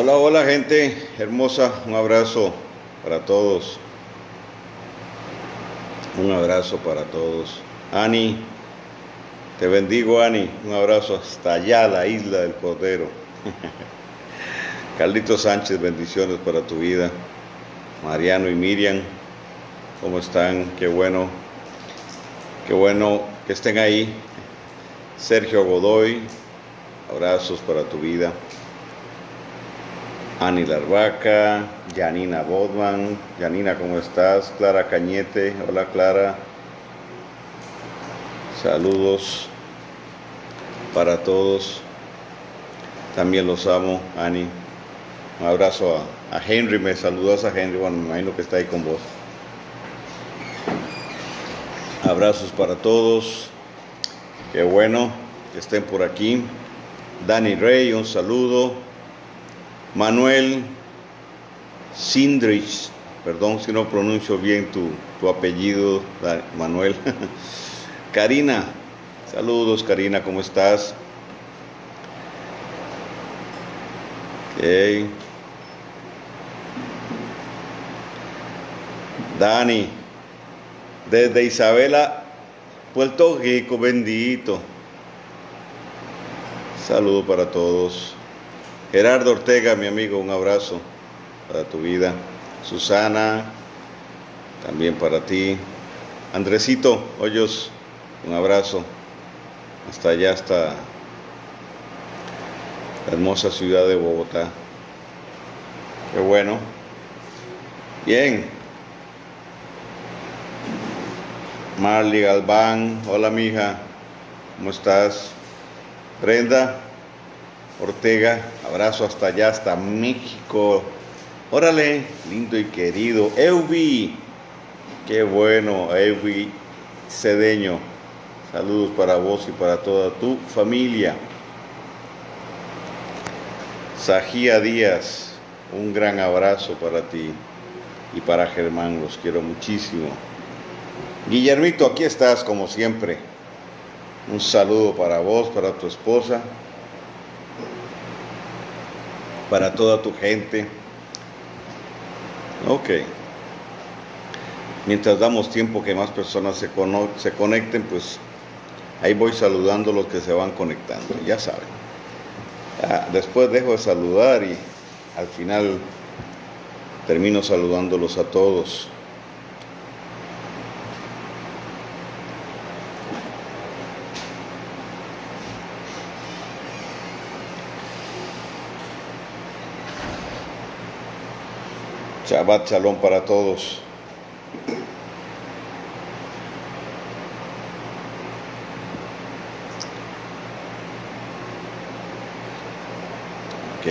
Hola, hola gente hermosa, un abrazo para todos, un abrazo para todos. Ani, te bendigo Ani, un abrazo hasta allá, la isla del Cordero. Carlito Sánchez, bendiciones para tu vida. Mariano y Miriam, ¿cómo están? Qué bueno que estén ahí. Sergio Godoy, abrazos para tu vida. Ani Larvaca, Janina Bodman. Janina, ¿cómo estás? Clara Cañete, hola Clara. Saludos para todos. También los amo, Ani. Un abrazo a Henry, me saludas a Henry, bueno, me imagino que está ahí con vos. Abrazos para todos. Qué bueno que estén por aquí. Dani Rey, un saludo. Manuel Sindrich, perdón si no pronuncio bien tu apellido, Manuel. Karina, saludos Karina, ¿cómo estás? Okay. Dani, desde Isabela, Puerto Rico, bendito. Saludo para todos. Gerardo Ortega, mi amigo, un abrazo para tu vida. Susana, también para ti. Andresito Hoyos, un abrazo. Hasta allá, hasta la hermosa ciudad de Bogotá. Qué bueno. Bien. Marley Galván, hola mija, ¿cómo estás? Brenda Ortega, abrazo hasta allá, hasta México. Órale, lindo y querido. Eubi, qué bueno, Eubi Cedeño. Saludos para vos y para toda tu familia. Sajía Díaz, un gran abrazo para ti y para Germán, los quiero muchísimo. Guillermito, aquí estás como siempre. Un saludo para vos, para tu esposa, para toda tu gente. Ok. Mientras damos tiempo que más personas se conecten, pues ahí voy saludando a los que se van conectando, ya saben. Después dejo de saludar y al final termino saludándolos a todos. Shabbat Shalom para todos. Ok.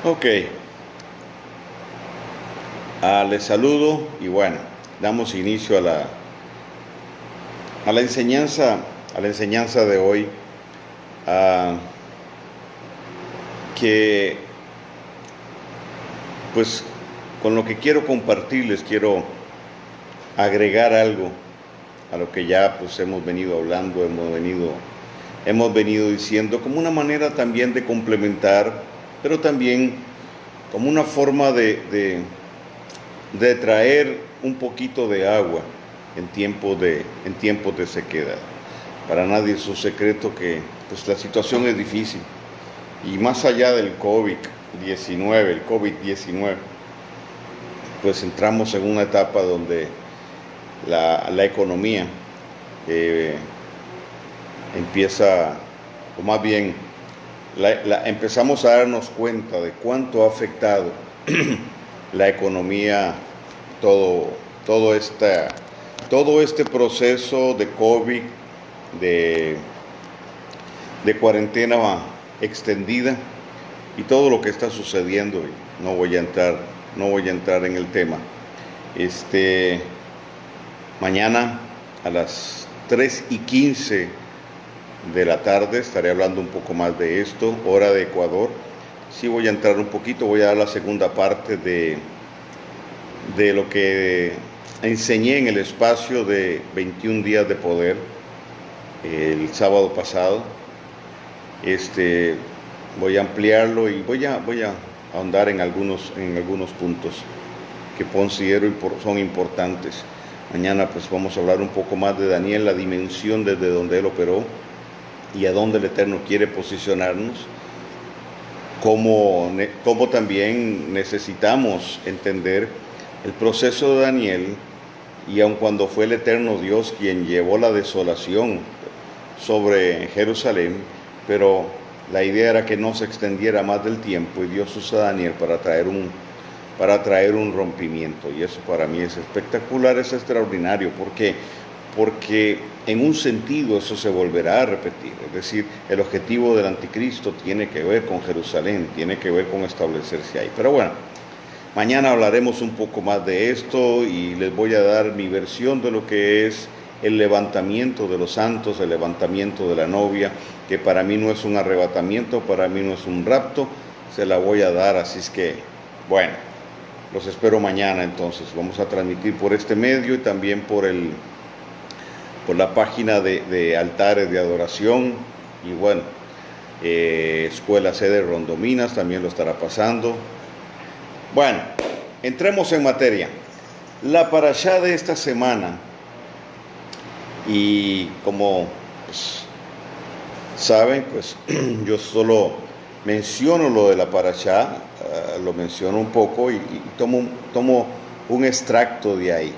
Ok, les saludo y bueno, damos inicio a la enseñanza de hoy, que pues con lo que quiero compartirles, quiero agregar algo a lo que ya pues hemos venido hablando, hemos venido diciendo, como una manera también de complementar, pero también como una forma de traer un poquito de agua en tiempos de sequedad. Para nadie es un secreto que pues la situación es difícil, y más allá del COVID-19, pues entramos en una etapa donde la economía empieza, o más bien empezamos a darnos cuenta de cuánto ha afectado la economía todo este proceso de COVID, de cuarentena extendida, y todo lo que está sucediendo, y no voy a entrar en el tema. Mañana a las 3:15 de la tarde estaré hablando un poco más de esto, hora de Ecuador. Sí voy a entrar un poquito, voy a dar la segunda parte de lo que enseñé en el espacio de 21 días de poder el sábado pasado. Voy a ampliarlo y voy a ahondar en algunos puntos que considero son importantes. Mañana pues vamos a hablar un poco más de Daniel, la dimensión desde donde él operó y a dónde el Eterno quiere posicionarnos, cómo también necesitamos entender el proceso de Daniel, y aun cuando fue el Eterno Dios quien llevó la desolación sobre Jerusalén, pero la idea era que no se extendiera más del tiempo, y Dios usa a Daniel para traer un rompimiento, y eso para mí es espectacular, es extraordinario, porque en un sentido eso se volverá a repetir, es decir, el objetivo del anticristo tiene que ver con Jerusalén, tiene que ver con establecerse ahí. Pero bueno, mañana hablaremos un poco más de esto y les voy a dar mi versión de lo que es el levantamiento de los santos, el levantamiento de la novia, que para mí no es un arrebatamiento, para mí no es un rapto, se la voy a dar, así es que, bueno, los espero mañana entonces. Vamos a transmitir por este medio y también por la página de altares de adoración, y bueno, Escuela Sede Rondominas también lo estará pasando. Bueno, entremos en materia. La parashá de esta semana, y como pues, saben, pues yo solo menciono lo de la parashá, lo menciono un poco y tomo un extracto de ahí,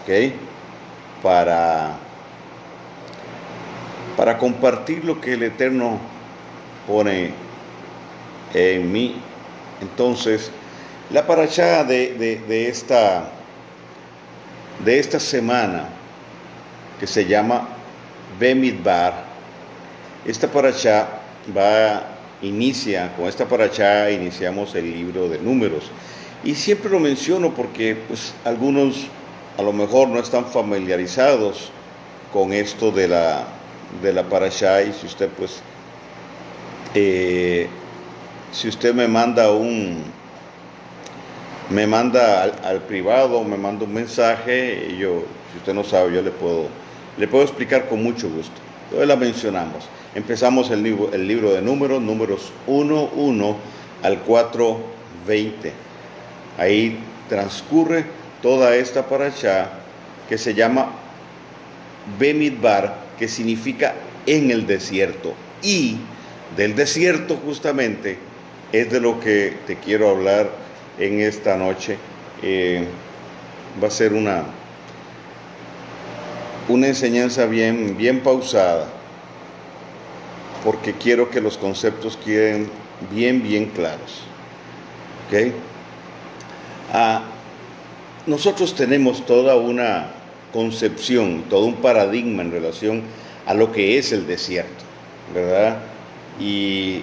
¿ok? Para compartir lo que el Eterno pone en mí. Entonces, la parashá de esta semana, que se llama Bemidbar, esta parashá con esta parashá iniciamos el libro de Números, y siempre lo menciono porque pues algunos a lo mejor no están familiarizados con esto de la parashá, y si usted pues si usted me manda al privado, me manda un mensaje, y si usted no sabe, yo le puedo explicar con mucho gusto. Entonces la mencionamos. Empezamos el libro de Números 1:1 al 4:20. Ahí transcurre toda esta parashá que se llama Bemidbar, que significa en el desierto. Y del desierto justamente es de lo que te quiero hablar en esta noche. Va a ser una enseñanza bien pausada, porque quiero que los conceptos queden bien claros. ¿Ok? Nosotros tenemos toda una concepción, todo un paradigma en relación a lo que es el desierto, ¿verdad? Y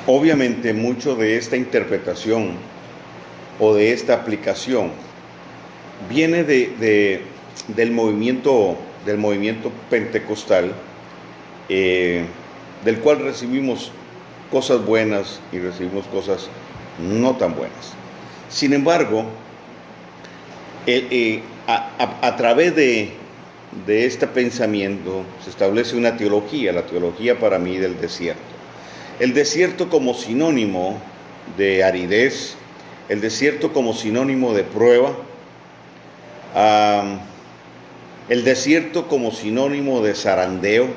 obviamente mucho de esta interpretación o de esta aplicación viene del movimiento pentecostal, del cual recibimos cosas buenas y recibimos cosas no tan buenas. Sin embargo, a través de este pensamiento se establece una teología, la teología para mí del desierto. El desierto como sinónimo de aridez, el desierto como sinónimo de prueba, el desierto como sinónimo de zarandeo,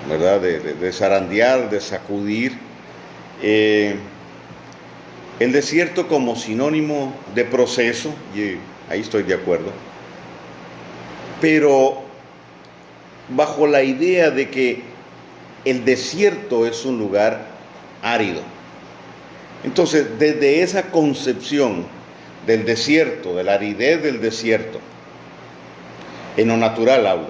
¿verdad? De zarandear, de sacudir. El desierto como sinónimo de proceso, y ahí estoy de acuerdo, pero bajo la idea de que el desierto es un lugar árido. Entonces, desde esa concepción del desierto, de la aridez del desierto, en lo natural hablo,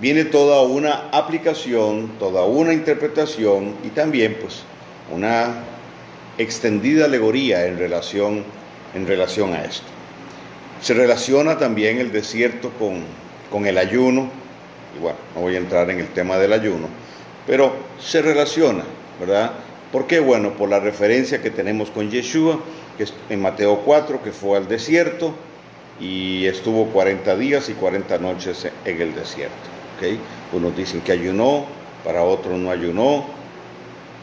viene toda una aplicación, toda una interpretación y también pues una extendida alegoría en relación a esto. Se relaciona también el desierto con el ayuno, y bueno, no voy a entrar en el tema del ayuno, pero se relaciona, ¿verdad? ¿Por qué? Bueno, por la referencia que tenemos con Yeshua, que es en Mateo 4, que fue al desierto y estuvo 40 días y 40 noches en el desierto. ¿Okay? Unos dicen que ayunó, para otros no ayunó.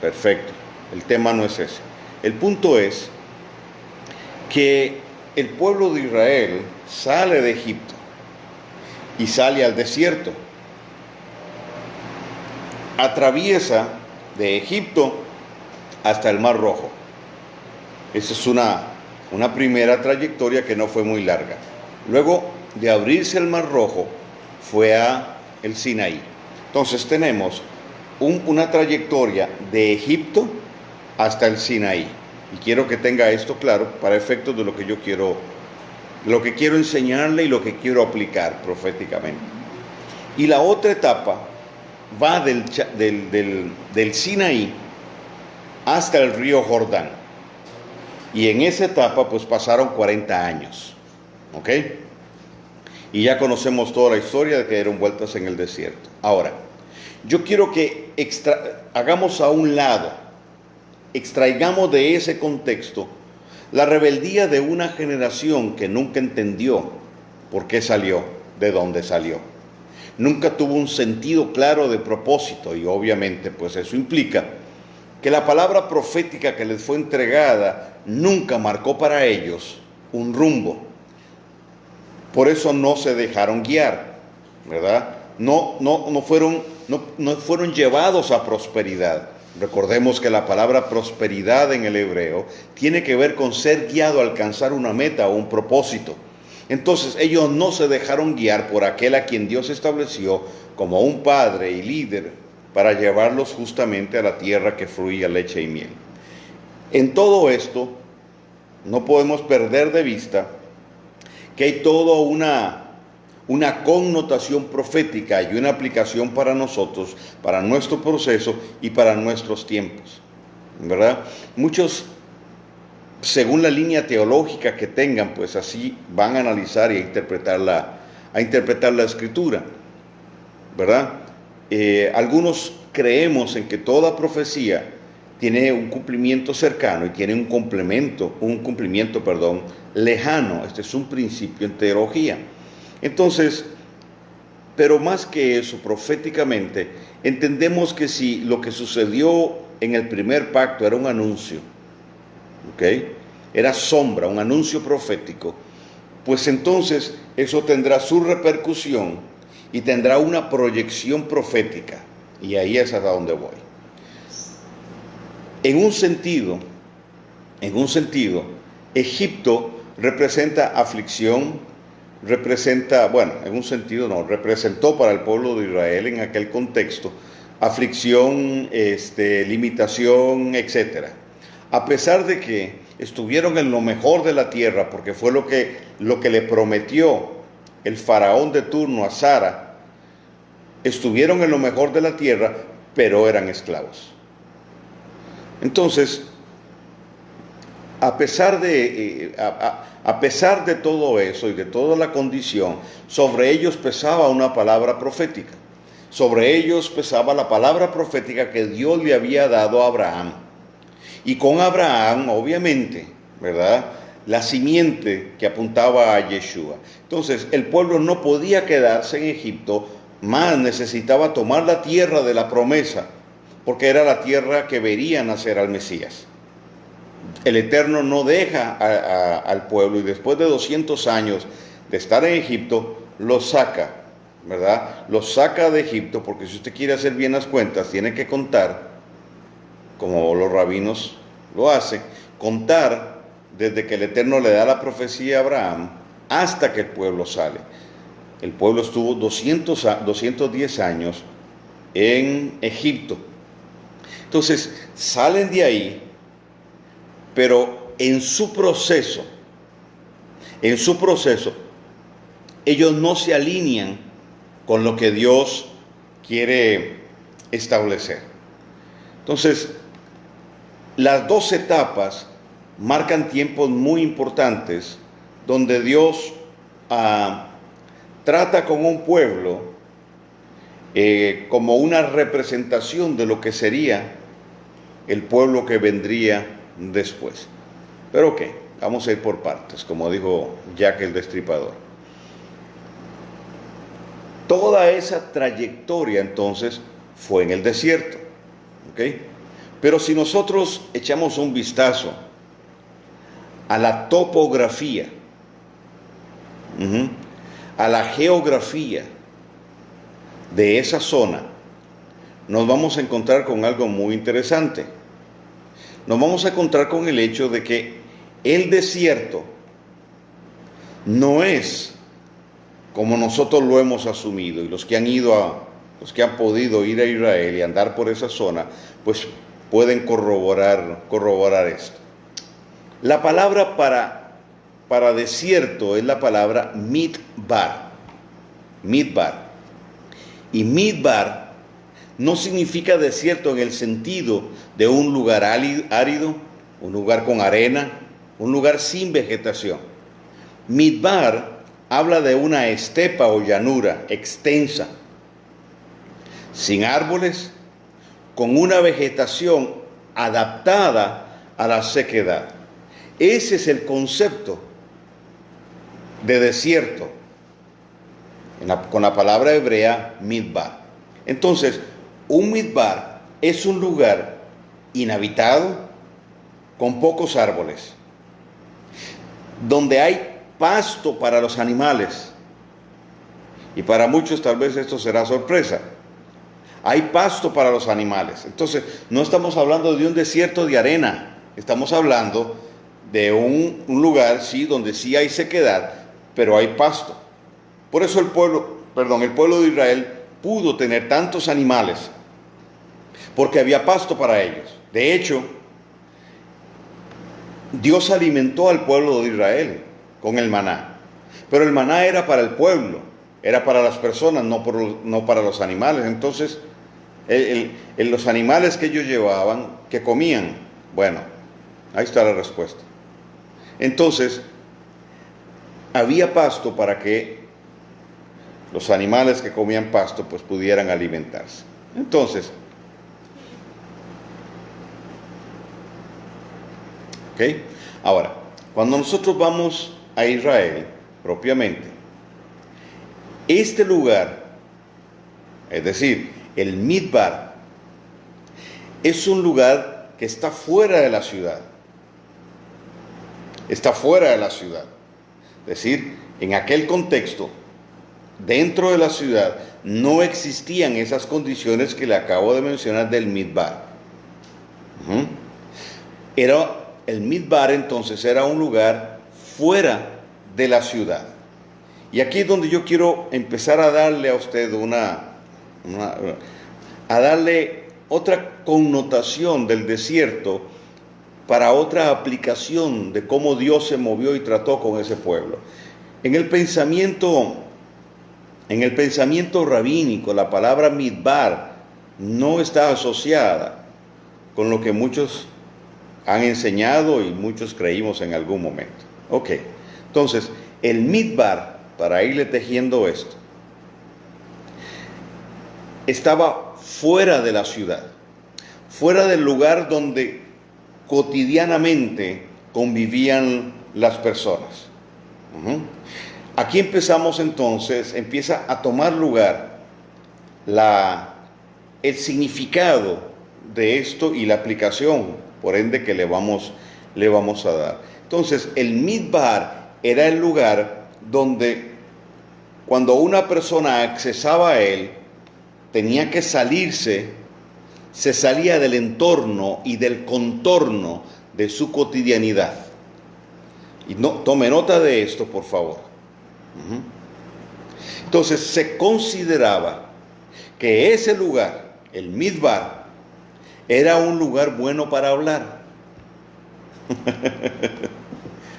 Perfecto. El tema no es ese. El punto es que el pueblo de Israel sale de Egipto y sale al desierto. Atraviesa de Egipto hasta el Mar Rojo. Esa es una primera trayectoria que no fue muy larga. Luego de abrirse el Mar Rojo, fue a el Sinaí. Entonces tenemos una trayectoria de Egipto hasta el Sinaí. Y quiero que tenga esto claro para efectos de lo que quiero enseñarle y lo que quiero aplicar proféticamente. Y la otra etapa va del Sinaí hasta el río Jordán. Y en esa etapa pues pasaron 40 años. ¿Ok? Y ya conocemos toda la historia de que dieron vueltas en el desierto. Ahora, yo quiero que hagamos a un lado, extraigamos de ese contexto la rebeldía de una generación que nunca entendió por qué salió, de dónde salió. Nunca tuvo un sentido claro de propósito y obviamente pues eso implica que la palabra profética que les fue entregada nunca marcó para ellos un rumbo. Por eso no se dejaron guiar, ¿verdad? No fueron llevados a prosperidad. Recordemos que la palabra prosperidad en el hebreo tiene que ver con ser guiado a alcanzar una meta o un propósito. Entonces ellos no se dejaron guiar por aquel a quien Dios estableció como un padre y líder para llevarlos justamente a la tierra que fluía leche y miel. En todo esto no podemos perder de vista que hay toda una connotación profética y una aplicación para nosotros, para nuestro proceso y para nuestros tiempos, ¿verdad? Muchos, según la línea teológica que tengan, pues así van a analizar y a interpretar la Escritura, ¿verdad? Algunos creemos en que toda profecía tiene un cumplimiento cercano y tiene un cumplimiento lejano. Este es un principio en teología. Entonces, pero más que eso, proféticamente, entendemos que si lo que sucedió en el primer pacto era un anuncio, ¿ok? Era sombra, un anuncio profético, pues entonces eso tendrá su repercusión y tendrá una proyección profética. Y ahí es a donde voy. En un sentido, Egipto representa aflicción, representó para el pueblo de Israel en aquel contexto aflicción, limitación, etc. A pesar de que estuvieron en lo mejor de la tierra, porque fue lo que le prometió el faraón de turno a Sara, estuvieron en lo mejor de la tierra, pero eran esclavos. Entonces, a pesar de todo eso y de toda la condición, sobre ellos pesaba una palabra profética. Sobre ellos pesaba la palabra profética que Dios le había dado a Abraham. Y con Abraham, obviamente, ¿verdad?, la simiente que apuntaba a Yeshua. Entonces, el pueblo no podía quedarse en Egipto, más necesitaba tomar la tierra de la promesa, porque era la tierra que vería nacer al Mesías. El Eterno no deja al pueblo y después de 200 años de estar en Egipto, los saca, ¿verdad? Los saca de Egipto, porque si usted quiere hacer bien las cuentas, tiene que contar, como los rabinos lo hacen, contar desde que el Eterno le da la profecía a Abraham hasta que el pueblo sale. El pueblo estuvo 210 años en Egipto. Entonces, salen de ahí, pero en su proceso, ellos no se alinean con lo que Dios quiere establecer. Entonces, las dos etapas marcan tiempos muy importantes donde Dios trata con un pueblo como una representación de lo que sería el pueblo que vendría después. Pero ok, vamos a ir por partes, como dijo Jack el Destripador. Toda esa trayectoria entonces fue en el desierto, ¿ok? Pero si nosotros echamos un vistazo a la topografía, a la geografía de esa zona, nos vamos a encontrar con algo muy interesante. Nos vamos a encontrar con el hecho de que el desierto no es como nosotros lo hemos asumido, y los que han podido ir a Israel y andar por esa zona, pues pueden corroborar esto. La palabra para desierto es la palabra midbar. Midbar. Y midbar no significa desierto en el sentido de un lugar árido, un lugar con arena, un lugar sin vegetación. Midbar habla de una estepa o llanura extensa, sin árboles, con una vegetación adaptada a la sequedad. Ese es el concepto de desierto con la palabra hebrea midbar. Entonces, un midbar es un lugar inhabitado con pocos árboles, donde hay pasto para los animales. Y para muchos tal vez esto será sorpresa. Hay pasto para los animales. Entonces, no estamos hablando de un desierto de arena, estamos hablando de un lugar, sí, donde sí hay sequedad, pero hay pasto. Por eso el pueblo de Israel pudo tener tantos animales, porque había pasto para ellos. De hecho, Dios alimentó al pueblo de Israel con el maná, pero el maná era para el pueblo, era para las personas, no para los animales. Entonces, los animales que ellos llevaban, que comían, bueno, ahí está la respuesta. Entonces, había pasto para que los animales que comían pasto pues pudieran alimentarse. Entonces, ¿ok? Ahora, cuando nosotros vamos a Israel propiamente, este lugar, es decir, el midbar, es un lugar que está fuera de la ciudad. Está fuera de la ciudad. Es decir, en aquel contexto, dentro de la ciudad, no existían esas condiciones que le acabo de mencionar del midbar. El midbar entonces era un lugar fuera de la ciudad. Y aquí es donde yo quiero empezar a darle a usted a darle otra connotación del desierto para otra aplicación de cómo Dios se movió y trató con ese pueblo. En el pensamiento rabínico, la palabra midbar no está asociada con lo que muchos han enseñado y muchos creímos en algún momento. Ok, entonces, el midbar, para irle tejiendo esto, estaba fuera de la ciudad, fuera del lugar donde cotidianamente convivían las personas. Aquí empezamos entonces, empieza a tomar lugar el significado de esto y la aplicación, por ende, que le vamos a dar. Entonces, el midbar era el lugar donde cuando una persona accesaba a él, tenía que salirse, se salía del entorno y del contorno de su cotidianidad. Y tome nota de esto, por favor. Entonces, se consideraba que ese lugar, el midbar, era un lugar bueno para hablar.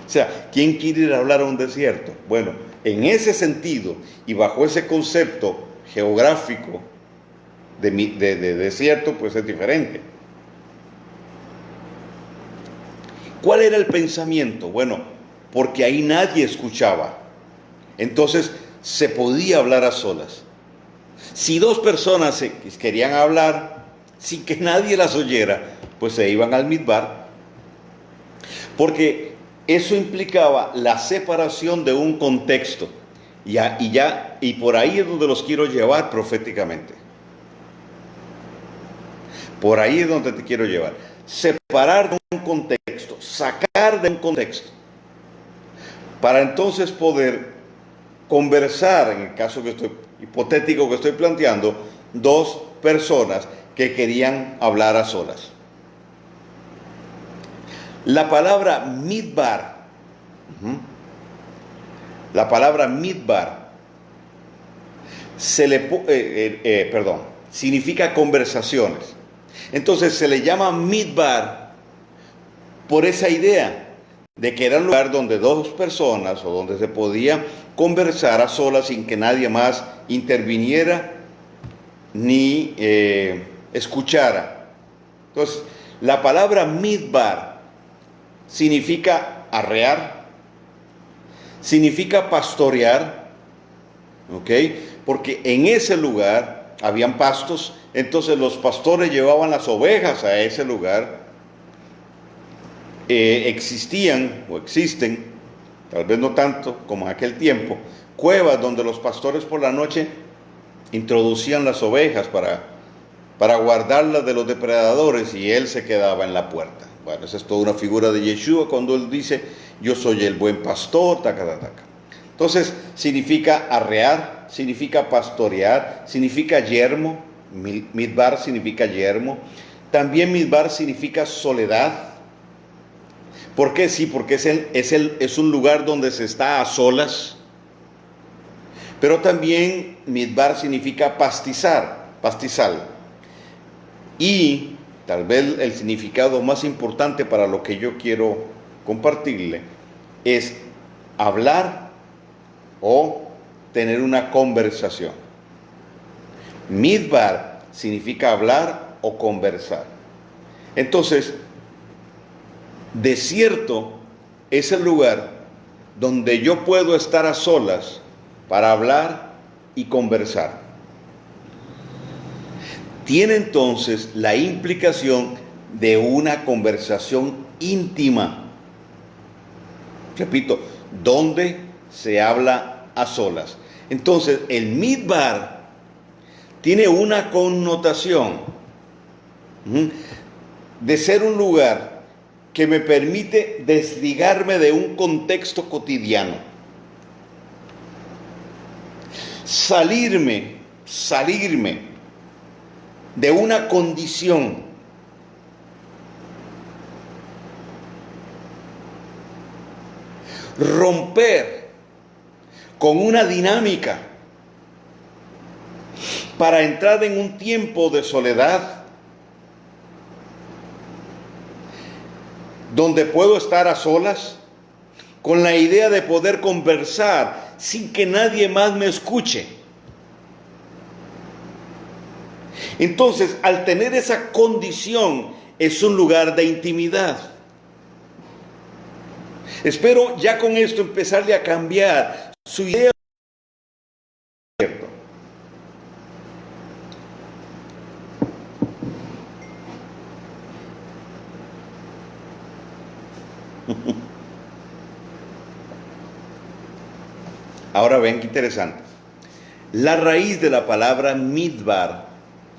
O sea, ¿quién quiere ir a hablar a un desierto? Bueno, en ese sentido y bajo ese concepto geográfico de desierto, pues es diferente. ¿Cuál era el pensamiento? Bueno, porque ahí nadie escuchaba. Entonces se podía hablar a solas. Si dos personas querían hablar sin que nadie las oyera, pues se iban al midbar, porque eso implicaba la separación de un contexto, y por ahí es donde los quiero llevar proféticamente. Por ahí es donde te quiero llevar. Separar de un contexto, sacar de un contexto, para entonces poder conversar, en el caso hipotético que estoy planteando, dos personas que querían hablar a solas. La palabra midbar, significa conversaciones. Entonces se le llama midbar por esa idea de que era un lugar donde dos personas o donde se podía conversar a solas sin que nadie más interviniera ni escuchara. Entonces, la palabra midbar significa arrear, significa pastorear, ¿ok? Porque en ese lugar habían pastos, entonces los pastores llevaban las ovejas a ese lugar. Existían o existen, tal vez no tanto como en aquel tiempo, cuevas donde los pastores por la noche introducían las ovejas para guardarlas de los depredadores, y él se quedaba en la puerta. Bueno, esa es toda una figura de Yeshua cuando él dice: yo soy el buen pastor, taca. Entonces significa arrear, significa pastorear, significa yermo. Midbar significa yermo. También midbar significa soledad. ¿Por qué? Sí, porque es un lugar donde se está a solas. Pero también midbar significa pastizal. Y tal vez el significado más importante para lo que yo quiero compartirle es hablar o tener una conversación. Midbar significa hablar o conversar. Entonces, desierto es el lugar donde yo puedo estar a solas para hablar y conversar. Tiene entonces la implicación de una conversación íntima. Repito, donde se habla a solas. Entonces, el midbar tiene una connotación de ser un lugar que me permite desligarme de un contexto cotidiano. Salirme de una condición. Romper con una dinámica para entrar en un tiempo de soledad donde puedo estar a solas con la idea de poder conversar sin que nadie más me escuche. Entonces, al tener esa condición, es un lugar de intimidad. Espero ya con esto empezarle a cambiar su idea. Ahora ven qué interesante. La raíz de la palabra midbar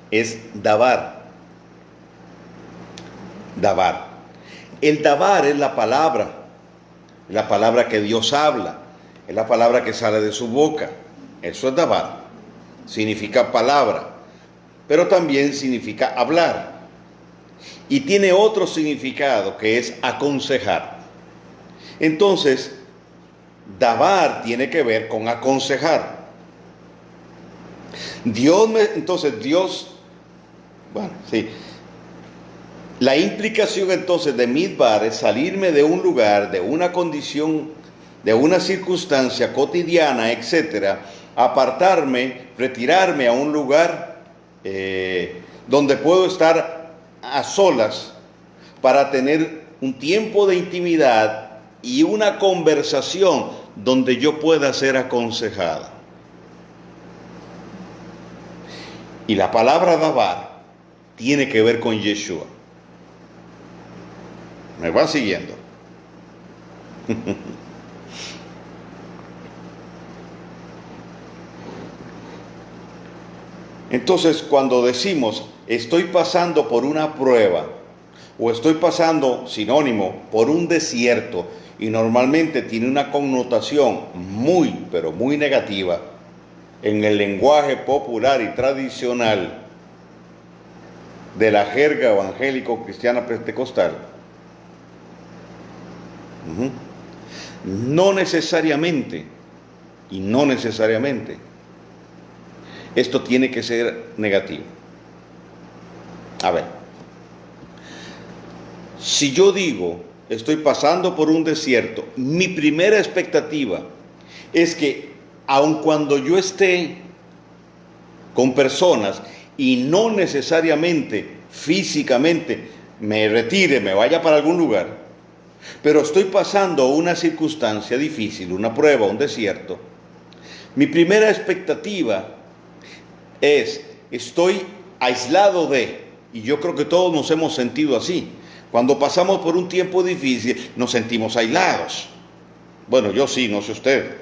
es dabar. Dabar. El dabar es la palabra que Dios habla, es la palabra que sale de su boca. Eso es dabar. Significa palabra, pero también significa hablar. Y tiene otro significado que es aconsejar. Entonces, dabar tiene que ver con aconsejar. La implicación entonces de midbar es salirme de un lugar, de una condición, de una circunstancia cotidiana, etcétera, apartarme, retirarme a un lugar donde puedo estar a solas para tener un tiempo de intimidad y una conversación donde yo pueda ser aconsejada. Y la palabra dabar tiene que ver con Yeshua. ¿Me va siguiendo? Entonces, cuando decimos estoy pasando por una prueba o estoy pasando, sinónimo, por un desierto, y normalmente tiene una connotación muy, pero muy negativa en el lenguaje popular y tradicional de la jerga evangélico-cristiana pentecostal, no necesariamente esto tiene que ser negativo. A ver, si yo digo estoy pasando por un desierto, mi primera expectativa es que aun cuando yo esté con personas y no necesariamente físicamente me retire, me vaya para algún lugar, pero estoy pasando una circunstancia difícil, una prueba, un desierto, mi primera expectativa es, estoy aislado de, y yo creo que todos nos hemos sentido así. Cuando pasamos por un tiempo difícil, nos sentimos aislados. Bueno, yo sí, no sé usted.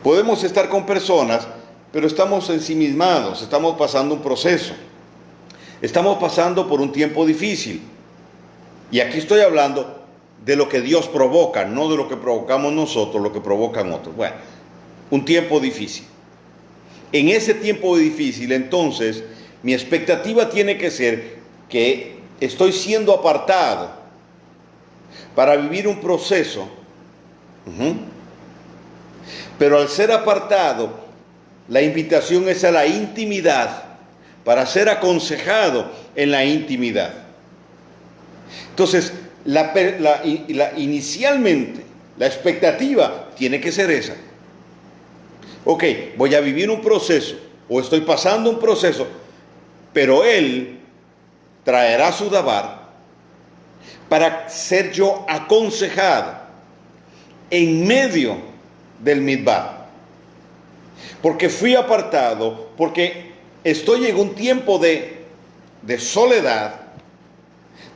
Podemos estar con personas, pero estamos ensimismados, estamos pasando un proceso. Estamos pasando por un tiempo difícil. Y aquí estoy hablando de lo que Dios provoca, no de lo que provocamos nosotros, lo que provocan otros. Bueno, un tiempo difícil. En ese tiempo difícil, entonces, mi expectativa tiene que ser que estoy siendo apartado para vivir un proceso, pero al ser apartado, la invitación es a la intimidad, para ser aconsejado en la intimidad. Entonces, inicialmente, la expectativa tiene que ser esa. Ok, voy a vivir un proceso, o estoy pasando un proceso, pero Él traerá su dabar para ser yo aconsejado en medio del midbar. Porque fui apartado, porque estoy en un tiempo de soledad,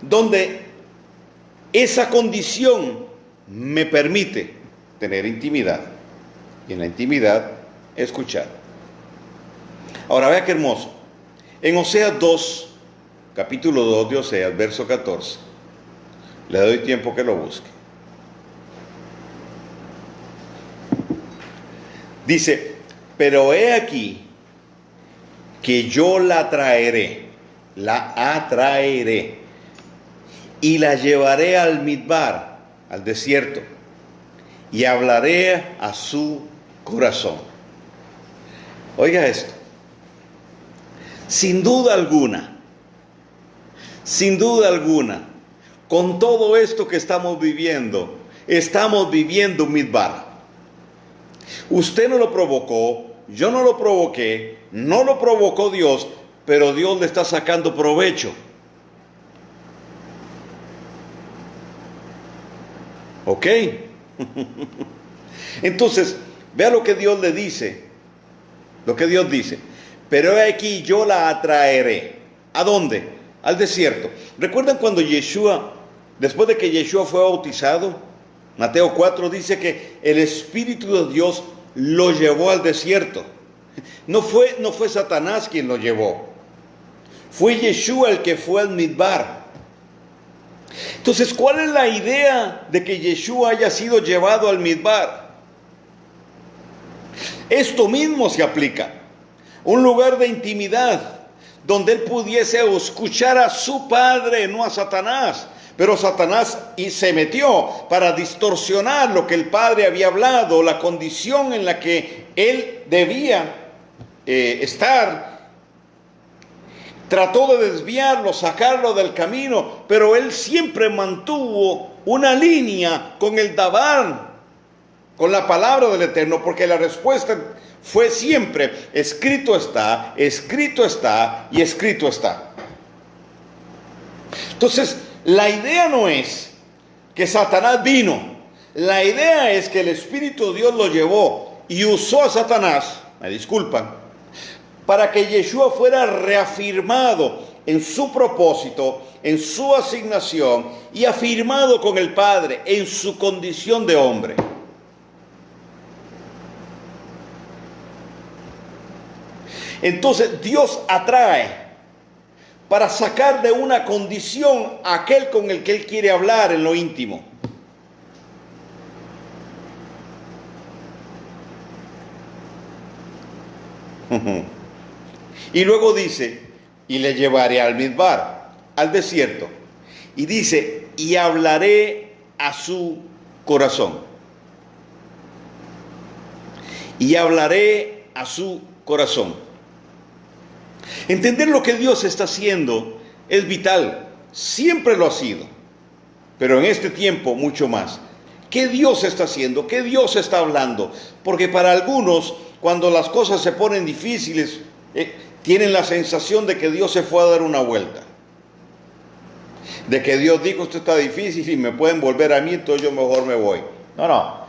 donde esa condición me permite tener intimidad. Y en la intimidad, escuchar. Ahora vea qué hermoso. En Oseas 2, capítulo 2 de Oseas, verso 14. Le doy tiempo que lo busque. Dice, pero he aquí que yo la atraeré y la llevaré al midbar, al desierto, y hablaré a su corazón. Oiga esto. Sin duda alguna, con todo esto que estamos viviendo un midbar. Usted no lo provocó, yo no lo provoqué, no lo provocó Dios, pero Dios le está sacando provecho. ¿Ok? Entonces, vea lo que Dios le dice. Lo que Dios dice. Pero aquí yo la atraeré. ¿A dónde? Al desierto. ¿Recuerdan cuando Yeshua, después de que Yeshua fue bautizado? Mateo 4 dice que el Espíritu de Dios lo llevó al desierto. No fue Satanás quien lo llevó. Fue Yeshua el que fue al midbar. Entonces, ¿cuál es la idea de que Yeshua haya sido llevado al midbar? Esto mismo se aplica. Un lugar de intimidad, donde él pudiese escuchar a su padre, no a Satanás. Pero Satanás se metió para distorsionar lo que el padre había hablado, la condición en la que él debía estar. Trató de desviarlo, sacarlo del camino, pero él siempre mantuvo una línea con el dabar. con la palabra del Eterno, porque la respuesta fue siempre: escrito está, escrito está y escrito está. Entonces, la idea no es que Satanás vino, la idea es que el Espíritu de Dios lo llevó y usó a Satanás, me disculpan, para que Yeshua fuera reafirmado en su propósito, en su asignación, y afirmado con el Padre en su condición de hombre. Entonces Dios atrae para sacar de una condición a aquel con el que Él quiere hablar en lo íntimo. Y luego dice: y le llevaré al Midbar, al desierto. Y dice: y hablaré a su corazón. Y hablaré a su corazón. Entender lo que Dios está haciendo es vital. Siempre lo ha sido. Pero en este tiempo mucho más. ¿Qué Dios está haciendo? ¿Qué Dios está hablando? Porque para algunos, cuando las cosas se ponen difíciles, tienen la sensación de que Dios se fue a dar una vuelta. De que Dios dijo: esto está difícil y me pueden volver a mí, entonces yo mejor me voy. No.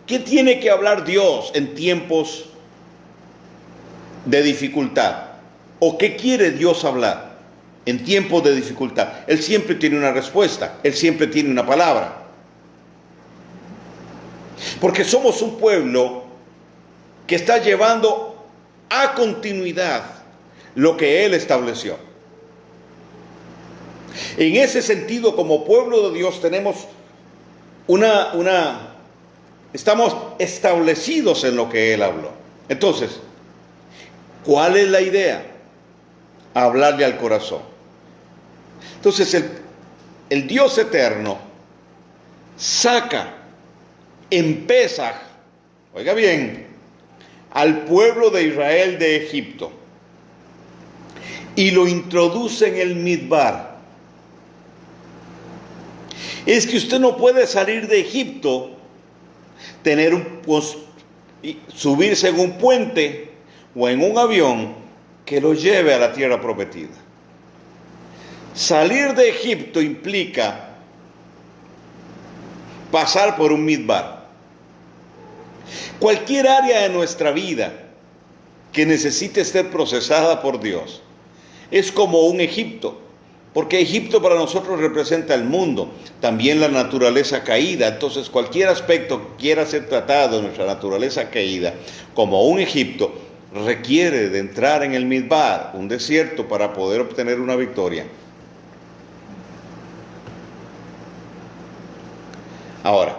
¿Qué tiene que hablar Dios en tiempos de dificultad? ¿O qué quiere Dios hablar en tiempos de dificultad? Él siempre tiene una respuesta, Él siempre tiene una palabra. Porque somos un pueblo que está llevando a continuidad lo que Él estableció. En ese sentido, como pueblo de Dios, tenemos estamos establecidos en lo que Él habló. Entonces, ¿cuál es la idea? Hablarle al corazón. Entonces, el Dios eterno saca en Pesaj, oiga bien, al pueblo de Israel de Egipto y lo introduce en el Midbar. Es que usted no puede salir de Egipto, subirse en un puente o en un avión que lo lleve a la tierra prometida. Salir de Egipto implica pasar por un Midbar. Cualquier área de nuestra vida que necesite ser procesada por Dios es como un Egipto, porque Egipto para nosotros representa el mundo, también la naturaleza caída. Entonces, cualquier aspecto que quiera ser tratado de nuestra naturaleza caída como un Egipto requiere de entrar en el Midbar, un desierto, para poder obtener una victoria. Ahora,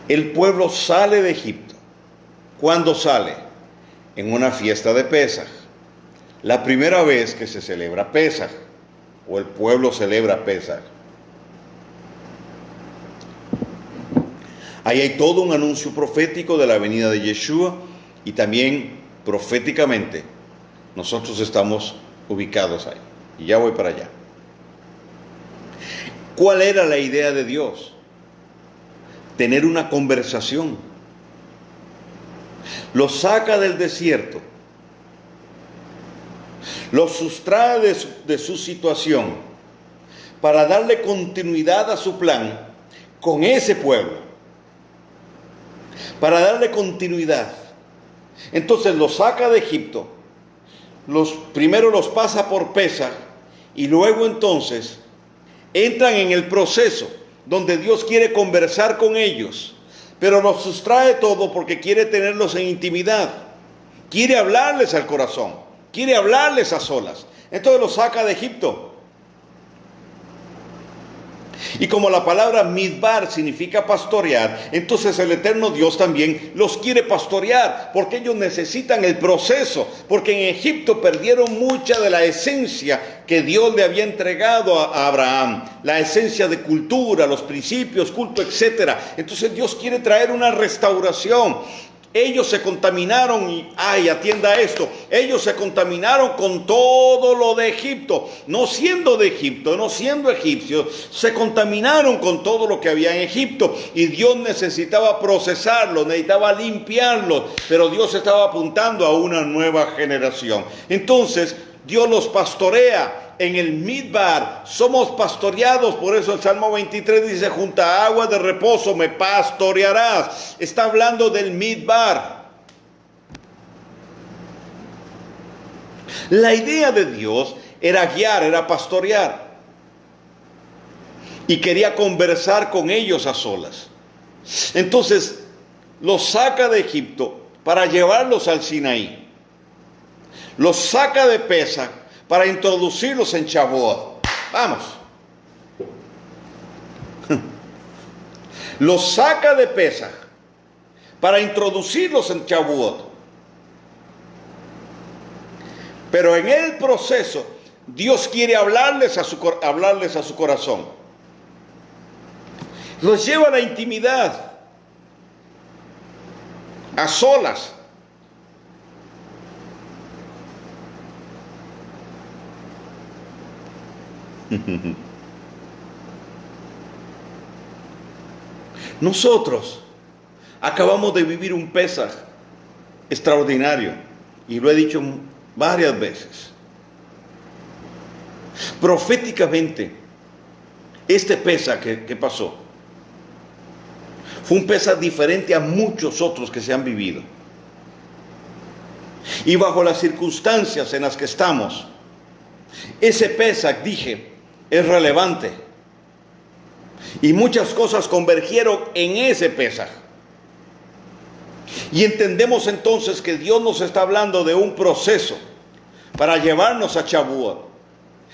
el pueblo sale de Egipto. ¿Cuándo sale? En una fiesta de Pesaj. La primera vez que se celebra Pesaj, o el pueblo celebra Pesaj. Ahí hay todo un anuncio profético de la venida de Yeshua, y también proféticamente nosotros estamos ubicados ahí. Y ya voy para allá. ¿Cuál era la idea de Dios? Tener una conversación. Lo saca del desierto, lo sustrae de su situación para darle continuidad a su plan con ese pueblo, para darle continuidad. Entonces los saca de Egipto, primero los pasa por Pesaj, y luego entonces entran en el proceso donde Dios quiere conversar con ellos, pero los sustrae todo porque quiere tenerlos en intimidad, quiere hablarles al corazón, quiere hablarles a solas. Entonces los saca de Egipto. Y como la palabra Midbar significa pastorear, entonces el eterno Dios también los quiere pastorear, porque ellos necesitan el proceso, porque en Egipto perdieron mucha de la esencia que Dios le había entregado a Abraham, la esencia de cultura, los principios, culto, etc. Entonces Dios quiere traer una restauración. ellos se contaminaron y, atienda esto, ellos se contaminaron con todo lo de Egipto, no siendo de Egipto, no siendo egipcios, se contaminaron con todo lo que había en Egipto y Dios necesitaba procesarlo, necesitaba limpiarlo, pero Dios estaba apuntando a una nueva generación. Entonces, Dios los pastorea. En el Midbar somos pastoreados, por eso el Salmo 23 dice, junto a aguas de reposo me pastorearás. Está hablando del Midbar. La idea de Dios era guiar, era pastorear. Y quería conversar con ellos a solas. Entonces los saca de Egipto para llevarlos al Sinaí. Los saca de Pesach para introducirlos en Shavuot. Vamos. Los saca de Pesach para introducirlos en Shavuot. Pero en el proceso, Dios quiere hablarles a su corazón. Los lleva a la intimidad, a solas. Nosotros acabamos de vivir un Pesaj extraordinario y lo he dicho varias veces. Proféticamente, este Pesaj que pasó fue un Pesaj diferente a muchos otros que se han vivido. Y bajo las circunstancias en las que estamos, ese Pesaj, dije, es relevante. Y muchas cosas convergieron en ese Pesaj. Y entendemos entonces que Dios nos está hablando de un proceso para llevarnos a Shavuot.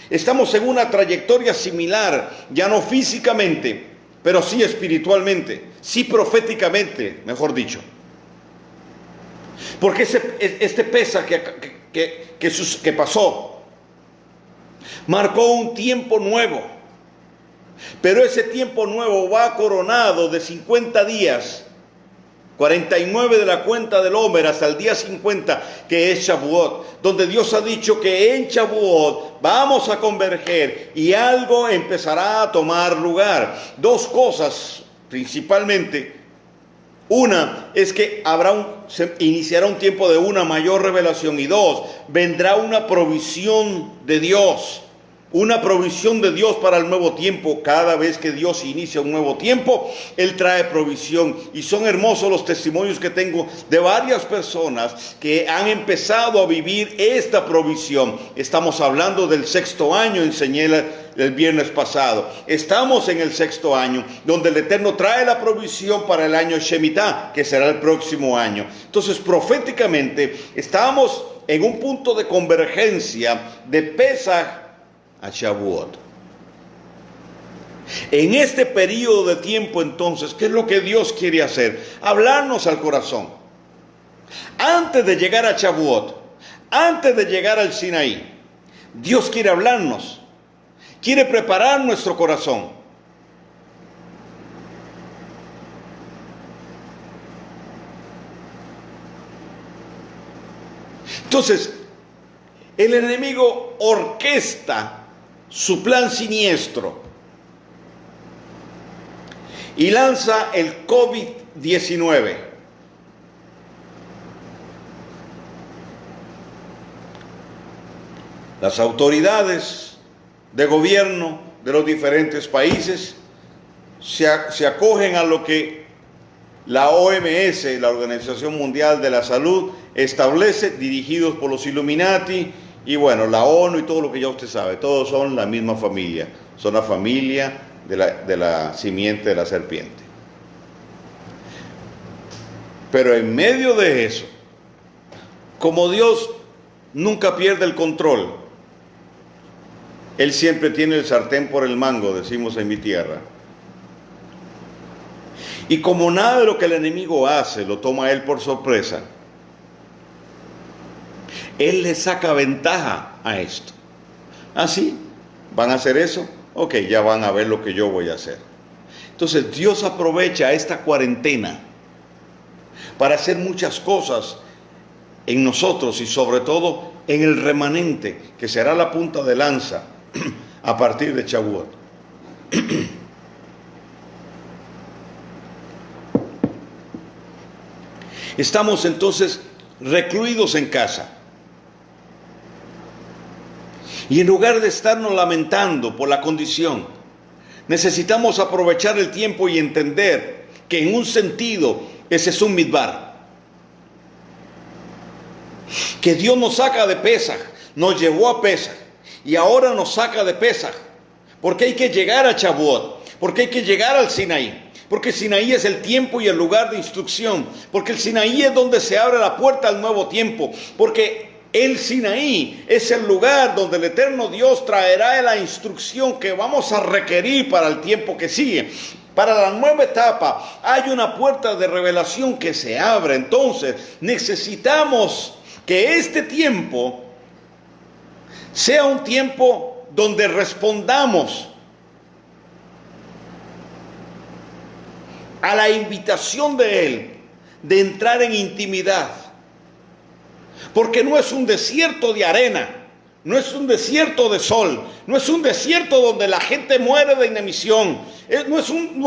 Estamos en una trayectoria similar, ya no físicamente, pero sí espiritualmente, sí proféticamente, mejor dicho. Porque este Pesaj que pasó marcó un tiempo nuevo, pero ese tiempo nuevo va coronado de 50 días, 49 de la cuenta del Homer hasta el día 50, que es Shavuot, donde Dios ha dicho que en Shavuot vamos a converger y algo empezará a tomar lugar. Dos cosas principalmente. Una es que se iniciará un tiempo de una mayor revelación, y dos, vendrá una provisión de Dios. Una provisión de Dios para el nuevo tiempo. Cada vez que Dios inicia un nuevo tiempo, Él trae provisión. Y son hermosos los testimonios que tengo de varias personas que han empezado a vivir esta provisión. Estamos hablando del 6º año, enseñé el viernes pasado. Estamos en el 6º año, donde el Eterno trae la provisión para el año Shemitah, que será el próximo año. Entonces, proféticamente, estamos en un punto de convergencia de Pesaj a Shavuot. En este periodo de tiempo, entonces, ¿qué es lo que Dios quiere hacer? Hablarnos al corazón. Antes de llegar a Shavuot, antes de llegar al Sinaí, Dios quiere hablarnos, quiere preparar nuestro corazón. Entonces, el enemigo orquesta su plan siniestro y lanza el COVID-19. Las autoridades de gobierno de los diferentes países se acogen a lo que la OMS, la Organización Mundial de la Salud, establece, dirigidos por los Illuminati. Y bueno, la ONU y todo lo que ya usted sabe, todos son la misma familia, son la familia de la simiente de la serpiente. Pero en medio de eso, como Dios nunca pierde el control, Él siempre tiene el sartén por el mango, decimos en mi tierra. Y como nada de lo que el enemigo hace lo toma Él por sorpresa, Él le saca ventaja a esto. ¿Ah, sí? ¿Van a hacer eso? Ok, ya van a ver lo que yo voy a hacer. Entonces Dios aprovecha esta cuarentena para hacer muchas cosas en nosotros y sobre todo en el remanente que será la punta de lanza a partir de Shavuot. Estamos entonces recluidos en casa. Y en lugar de estarnos lamentando por la condición, necesitamos aprovechar el tiempo y entender que en un sentido ese es un midbar. Que Dios nos saca de Pesaj, nos llevó a Pesaj y ahora nos saca de Pesaj. Porque hay que llegar a Shavuot, porque hay que llegar al Sinaí. Porque Sinaí es el tiempo y el lugar de instrucción. Porque el Sinaí es donde se abre la puerta al nuevo tiempo. Porque el Sinaí es el lugar donde el eterno Dios traerá la instrucción que vamos a requerir para el tiempo que sigue. Para la nueva etapa hay una puerta de revelación que se abre. Entonces necesitamos que este tiempo sea un tiempo donde respondamos a la invitación de Él de entrar en intimidad. Porque no es un desierto de arena, no es un desierto de sol, no es un desierto donde la gente muere de inanición, no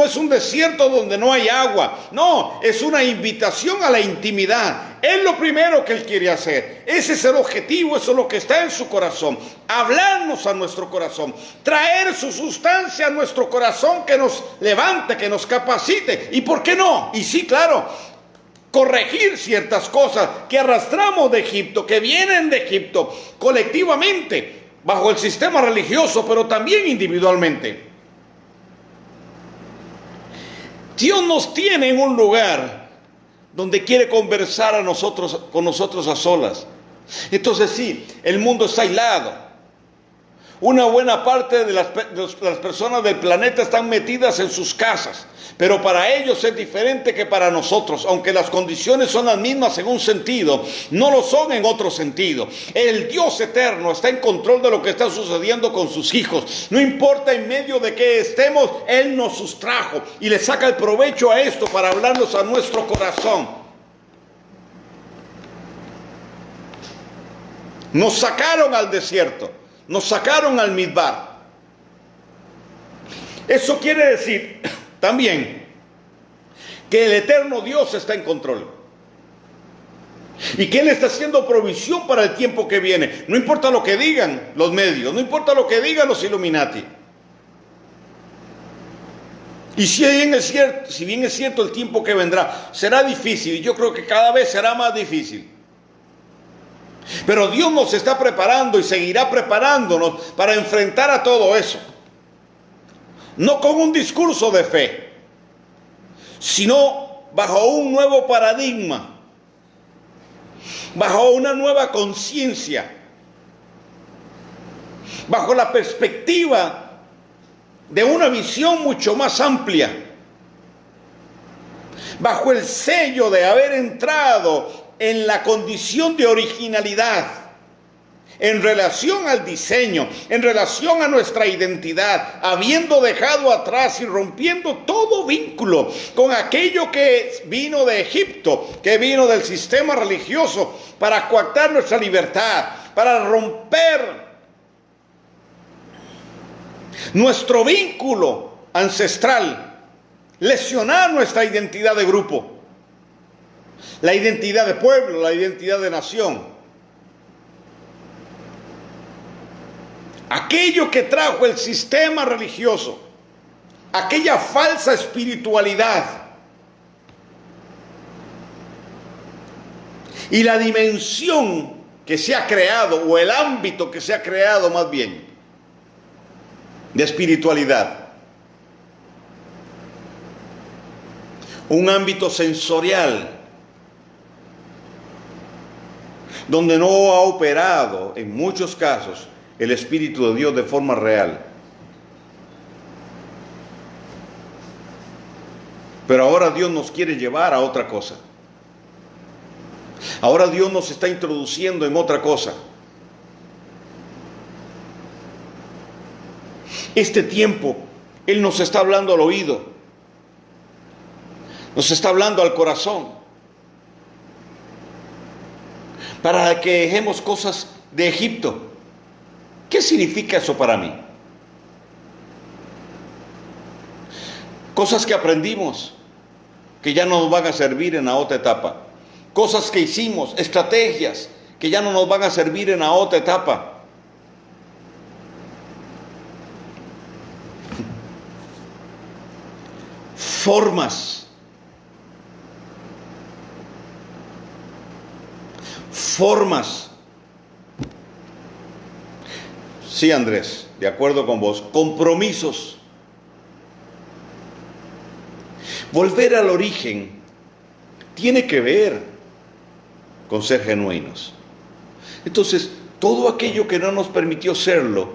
es un desierto donde no hay agua, no, es una invitación a la intimidad. Es lo primero que Él quiere hacer, ese es el objetivo, eso es lo que está en su corazón, hablarnos a nuestro corazón, traer su sustancia a nuestro corazón que nos levante, que nos capacite, y ¿por qué no? Y sí, claro, corregir ciertas cosas que arrastramos de Egipto, que vienen de Egipto, colectivamente, bajo el sistema religioso, pero también individualmente. Dios nos tiene en un lugar donde quiere conversar con nosotros a solas. Entonces sí, el mundo está aislado. Una buena parte de las personas del planeta están metidas en sus casas, pero para ellos es diferente que para nosotros, aunque las condiciones son las mismas en un sentido, no lo son en otro sentido. El Dios eterno está en control de lo que está sucediendo con sus hijos. No importa en medio de qué estemos, Él nos sustrajo y le saca el provecho a esto para hablarnos a nuestro corazón. Nos sacaron al desierto. Nos sacaron al midbar. Eso quiere decir también que el eterno Dios está en control y que Él está haciendo provisión para el tiempo que viene. No importa lo que digan los medios, no importa lo que digan los Illuminati. Y si bien es cierto el tiempo que vendrá será difícil, y yo creo que cada vez será más difícil. Pero Dios nos está preparando y seguirá preparándonos para enfrentar a todo eso. No con un discurso de fe, sino bajo un nuevo paradigma, bajo una nueva conciencia, bajo la perspectiva de una visión mucho más amplia, bajo el sello de haber entrado en la condición de originalidad, en relación al diseño, en relación a nuestra identidad, habiendo dejado atrás y rompiendo todo vínculo con aquello que vino de Egipto, que vino del sistema religioso, para coartar nuestra libertad, para romper nuestro vínculo ancestral, lesionar nuestra identidad de grupo, la identidad de pueblo, la identidad de nación. Aquello que trajo el sistema religioso, aquella falsa espiritualidad y la dimensión que se ha creado, o el ámbito que se ha creado más bien, de espiritualidad. Un ámbito sensorial, donde no ha operado en muchos casos el Espíritu de Dios de forma real. Pero ahora Dios nos quiere llevar a otra cosa. Ahora Dios nos está introduciendo en otra cosa. Este tiempo, Él nos está hablando al oído, nos está hablando al corazón. para que dejemos cosas de Egipto. ¿Qué significa eso para mí? Cosas que aprendimos, que ya no nos van a servir en la otra etapa. Cosas que hicimos, estrategias, que ya no nos van a servir en la otra etapa. Formas. Sí, Andrés, de acuerdo con vos. Compromisos. Volver al origen tiene que ver con ser genuinos. Entonces, todo aquello que no nos permitió serlo,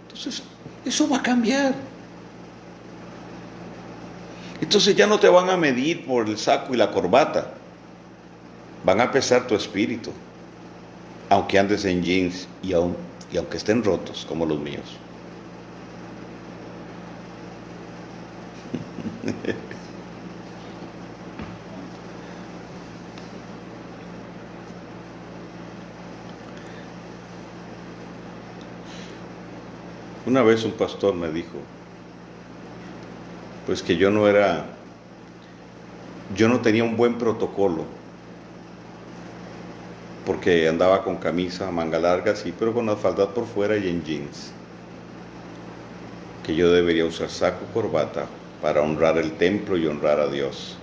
entonces, eso va a cambiar. Entonces ya no te van a medir por el saco y la corbata. Van a pesar tu espíritu, aunque andes en jeans y aunque estén rotos como los míos. Una vez un pastor me dijo, pues que yo no tenía un buen protocolo, porque andaba con camisa, manga larga, sí, pero con las faldas por fuera y en jeans. Que yo debería usar saco, corbata, para honrar el templo y honrar a Dios.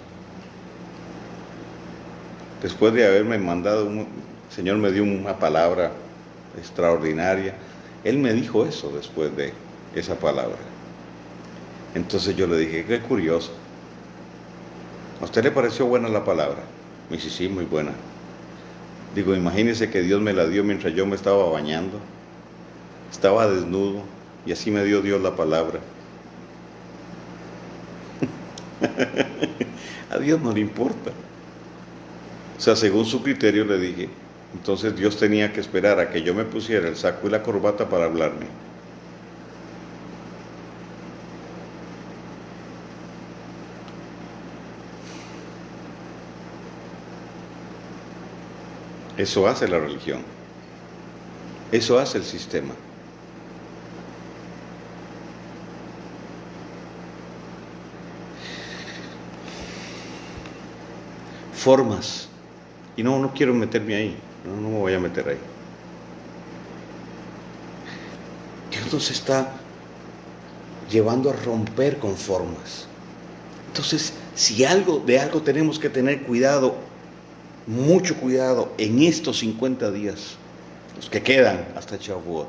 Después de haberme mandado, el Señor me dio una palabra extraordinaria. Él me dijo eso después de esa palabra. Entonces yo le dije, qué curioso. ¿A usted le pareció buena la palabra? Me dice, sí, muy buena. Digo, imagínese que Dios me la dio mientras yo me estaba bañando. Estaba desnudo y así me dio Dios la palabra. A Dios no le importa. O sea, según su criterio le dije, entonces Dios tenía que esperar a que yo me pusiera el saco y la corbata para hablarme. Eso hace la religión. Eso hace el sistema. Formas. Y no quiero meterme ahí. No me voy a meter ahí. Dios nos está llevando a romper con formas. Entonces, si de algo tenemos que tener cuidado, mucho cuidado en estos 50 días, los que quedan hasta Shavuot,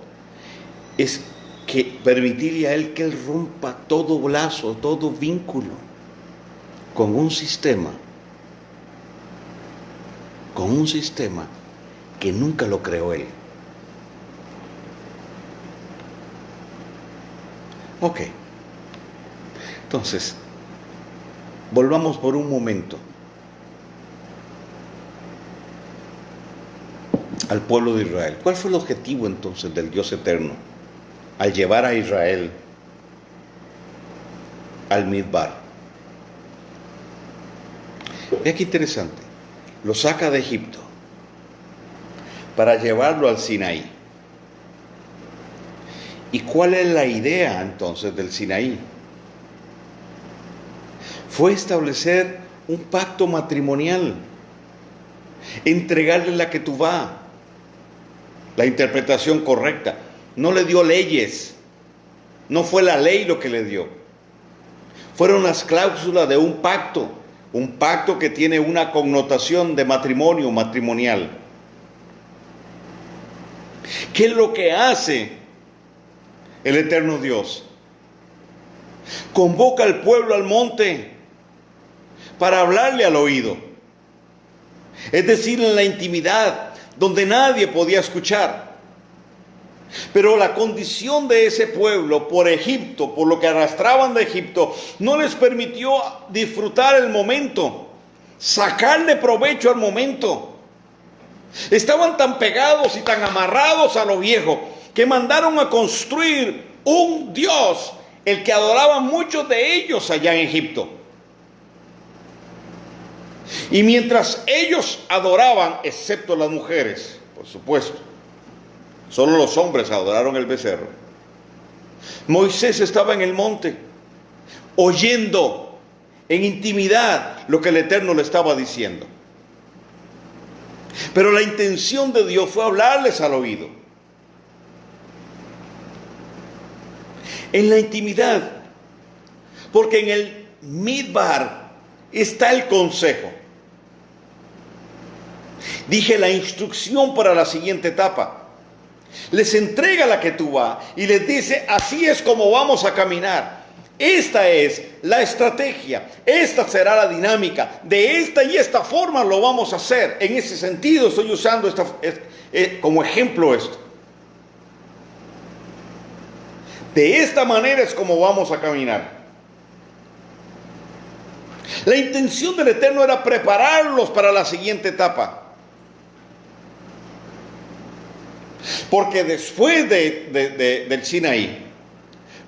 es que permitirle a Él que Él rompa todo lazo, todo vínculo con un sistema que nunca lo creó Él. Ok. Entonces, volvamos por un momento al pueblo de Israel. ¿Cuál fue el objetivo entonces del Dios eterno al llevar a Israel al Midbar? Vea qué interesante. Lo saca de Egipto para llevarlo al Sinaí. ¿Y cuál es la idea entonces del Sinaí? Fue establecer un pacto matrimonial, entregarle la ketubá, la interpretación correcta. No le dio leyes, no fue la ley lo que le dio. Fueron las cláusulas de un pacto que tiene una connotación de matrimonio, matrimonial. ¿Qué es lo que hace el eterno Dios? Convoca al pueblo al monte para hablarle al oído. Es decir, en la intimidad, donde nadie podía escuchar. Pero la condición de ese pueblo por Egipto, por lo que arrastraban de Egipto, no les permitió disfrutar el momento, sacarle provecho al momento. Estaban tan pegados y tan amarrados a lo viejo que mandaron a construir un Dios, el que adoraban muchos de ellos allá en Egipto. Y mientras ellos adoraban, excepto las mujeres, por supuesto. Solo los hombres adoraron el becerro. Moisés estaba en el monte, oyendo en intimidad lo que el Eterno le estaba diciendo. Pero la intención de Dios fue hablarles al oído. En la intimidad. Porque en el Midbar está el consejo. Dije la instrucción para la siguiente etapa. Les entrega la Ketubá y les dice, así es como vamos a caminar. Esta es la estrategia, esta será la dinámica, de esta y esta forma lo vamos a hacer. En ese sentido estoy usando como ejemplo esto. De esta manera es como vamos a caminar. La intención del Eterno era prepararlos para la siguiente etapa. Porque después del Sinaí,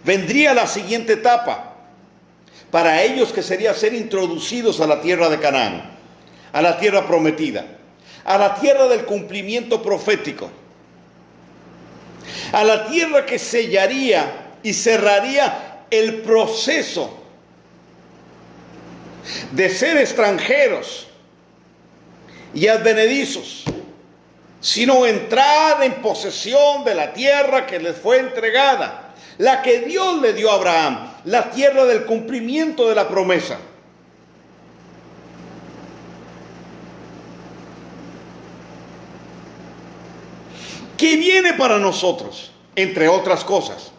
vendría la siguiente etapa, para ellos que sería ser introducidos a la tierra de Canaán, a la tierra prometida, a la tierra del cumplimiento profético, a la tierra que sellaría y cerraría el proceso de ser extranjeros y advenedizos, sino entrar en posesión de la tierra que les fue entregada, la que Dios le dio a Abraham, la tierra del cumplimiento de la promesa. ¿Qué viene para nosotros? Entre otras cosas,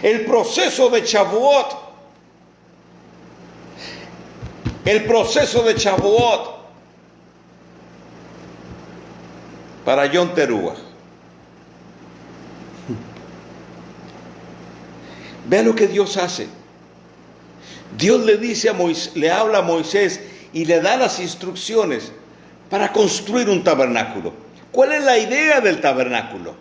el proceso de Shavuot. El proceso de Shavuot para Yom Teruah. Vean lo que Dios hace. Dios le dice a Moisés, le habla a Moisés y le da las instrucciones para construir un tabernáculo. ¿Cuál es la idea del tabernáculo?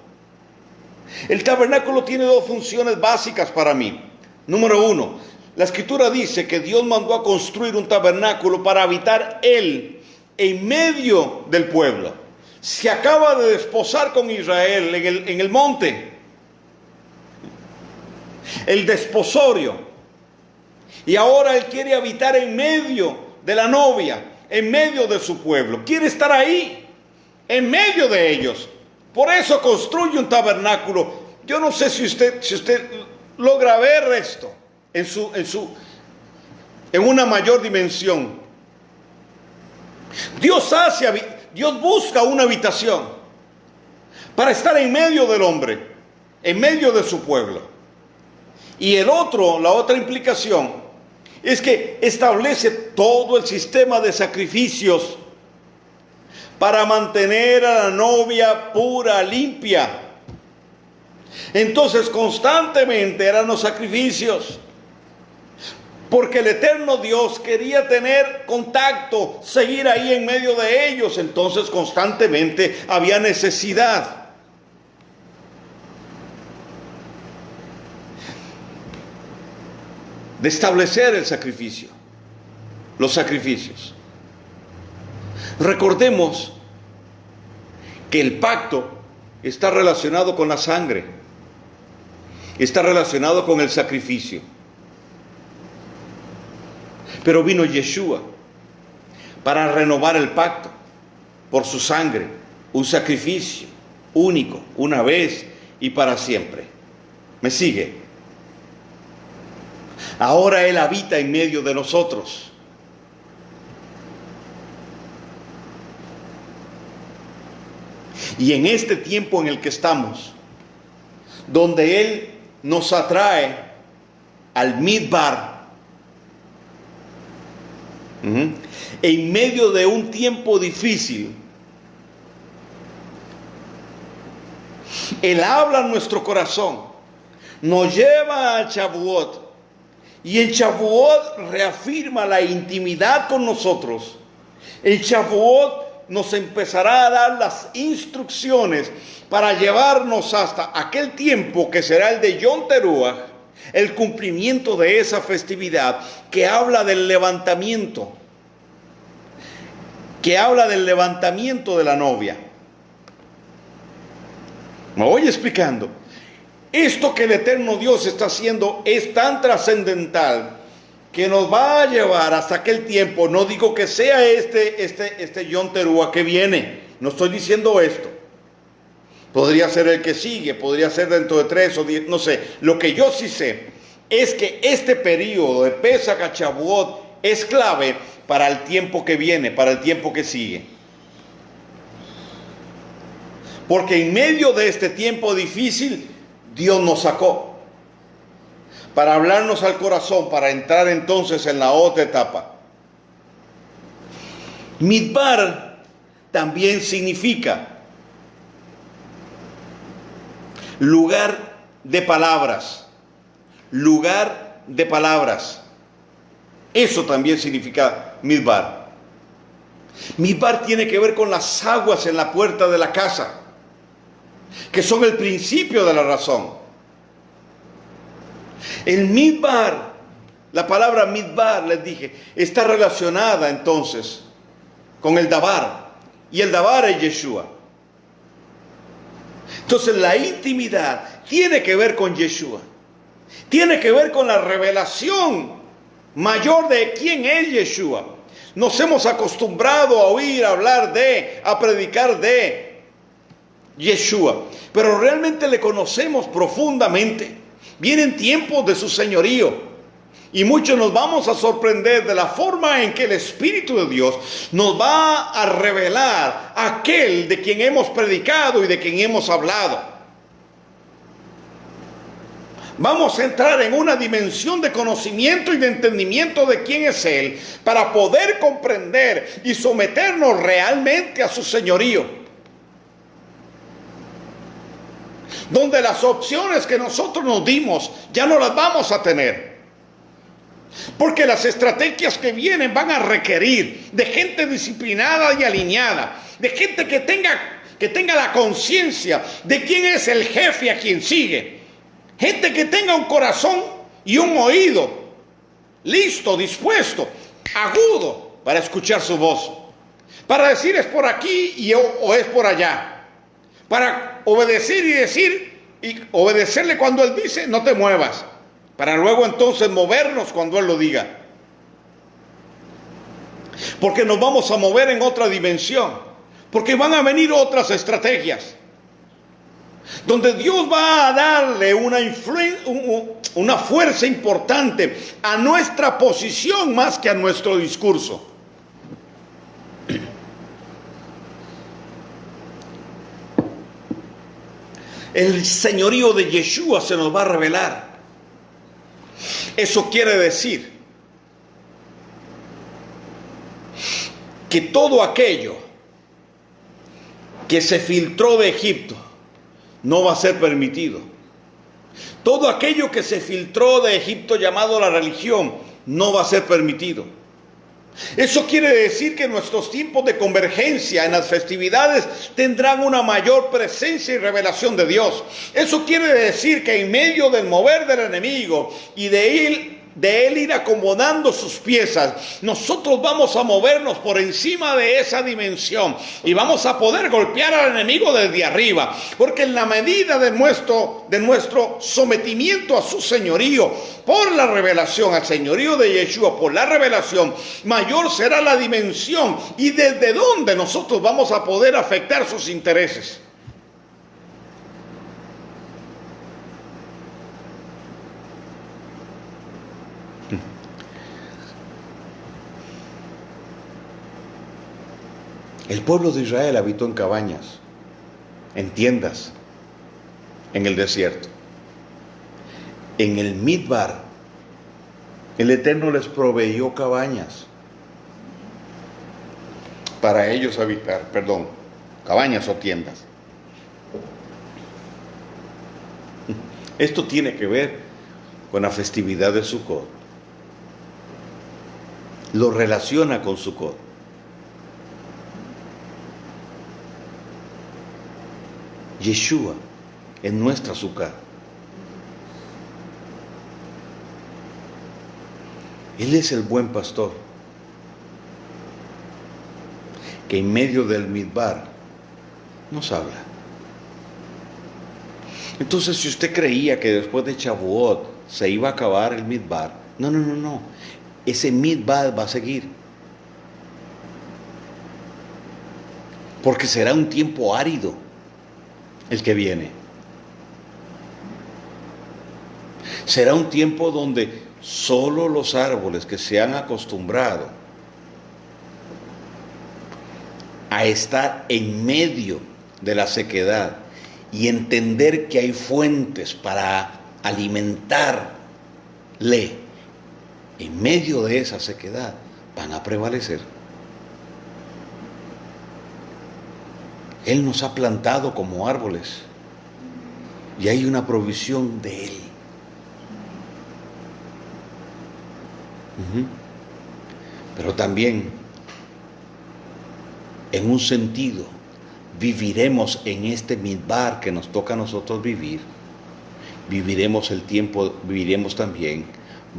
El tabernáculo tiene dos funciones básicas para mí. Número uno, la Escritura dice que Dios mandó a construir un tabernáculo para habitar Él en medio del pueblo. Se acaba de desposar con Israel en el monte. El desposorio. Y ahora Él quiere habitar en medio de la novia, en medio de su pueblo. Quiere estar ahí, en medio de ellos. Por eso construye un tabernáculo. Yo no sé si usted logra ver esto en una mayor dimensión. Dios busca una habitación para estar en medio del hombre, en medio de su pueblo. Y la otra implicación es que establece todo el sistema de sacrificios para mantener a la novia pura, limpia. Entonces constantemente eran los sacrificios, porque el eterno Dios quería tener contacto, seguir ahí en medio de ellos. Entonces constantemente había necesidad de establecer el sacrificio, los sacrificios. Recordemos que el pacto está relacionado con la sangre, está relacionado con el sacrificio. Pero vino Yeshua para renovar el pacto por su sangre, un sacrificio único, una vez y para siempre. ¿Me sigue? Ahora Él habita en medio de nosotros. Y en este tiempo en el que estamos, donde Él nos atrae al Midbar, en medio de un tiempo difícil, Él habla en nuestro corazón, nos lleva a Shavuot, y en Shavuot reafirma la intimidad con nosotros. En Shavuot nos empezará a dar las instrucciones para llevarnos hasta aquel tiempo que será el de Yom Teruah, el cumplimiento de esa festividad que habla del levantamiento. que habla del levantamiento de la novia. Me voy explicando. Esto que el eterno Dios está haciendo es tan trascendental que nos va a llevar hasta aquel tiempo. No digo que sea este Yom Teruah que viene, no estoy diciendo esto. Podría ser el que sigue, podría ser dentro de 3 o 10, no sé. Lo que yo sí sé es que este periodo de Pesach a Shavuot es clave para el tiempo que viene, para el tiempo que sigue. Porque en medio de este tiempo difícil, Dios nos sacó para hablarnos al corazón, para entrar entonces en la otra etapa. Midbar también significa lugar de palabras. Lugar de palabras. Eso también significa Midbar. Midbar tiene que ver con las aguas en la puerta de la casa, que son el principio de la razón. El Midbar, la palabra Midbar, les dije, está relacionada entonces con el Dabar, y el Dabar es Yeshua. Entonces la intimidad tiene que ver con Yeshua, tiene que ver con la revelación mayor de quién es Yeshua. Nos hemos acostumbrado a oír hablar a predicar de Yeshua, pero realmente le conocemos profundamente. Vienen tiempos de su señorío y muchos nos vamos a sorprender de la forma en que el Espíritu de Dios nos va a revelar aquel de quien hemos predicado y de quien hemos hablado. Vamos a entrar en una dimensión de conocimiento y de entendimiento de quién es Él, para poder comprender y someternos realmente a su señorío. Donde las opciones que nosotros nos dimos ya no las vamos a tener. Porque las estrategias que vienen van a requerir de gente disciplinada y alineada, de gente que tenga la conciencia de quién es el jefe a quien sigue. Gente que tenga un corazón y un oído listo, dispuesto, agudo para escuchar su voz. Para decir es por aquí o es por allá. Para obedecer y obedecerle cuando Él dice no te muevas. Para luego entonces movernos cuando Él lo diga. Porque nos vamos a mover en otra dimensión. Porque van a venir otras estrategias. Donde Dios va a darle una fuerza importante a nuestra posición más que a nuestro discurso. El señorío de Yeshua se nos va a revelar. Eso quiere decir que todo aquello que se filtró de Egipto no va a ser permitido. Todo aquello que se filtró de Egipto llamado la religión no va a ser permitido. Eso quiere decir que nuestros tiempos de convergencia en las festividades tendrán una mayor presencia y revelación de Dios. Eso quiere decir que en medio del mover del enemigo y de él ir acomodando sus piezas, nosotros vamos a movernos por encima de esa dimensión y vamos a poder golpear al enemigo desde arriba, porque en la medida de nuestro sometimiento a su señorío, por la revelación, al señorío de Yeshua, por la revelación, mayor será la dimensión y desde donde nosotros vamos a poder afectar sus intereses. El pueblo de Israel habitó en cabañas, en tiendas, en el desierto. En el Midbar, el Eterno les proveyó cabañas para ellos habitar, cabañas o tiendas. Esto tiene que ver con la festividad de Sukkot. Lo relaciona con Sukkot. Yeshua es nuestra Sukkah. Él es el buen pastor. que en medio del midbar nos habla. Entonces, si usted creía que después de Shavuot se iba a acabar el midbar, no. Ese midbar va a seguir. Porque será un tiempo árido el que viene. Será un tiempo donde solo los árboles que se han acostumbrado a estar en medio de la sequedad y entender que hay fuentes para alimentarle en medio de esa sequedad, van a prevalecer. Él nos ha plantado como árboles y hay una provisión de Él. Pero también, en un sentido, viviremos en este midbar que nos toca a nosotros vivir. Viviremos el tiempo, viviremos también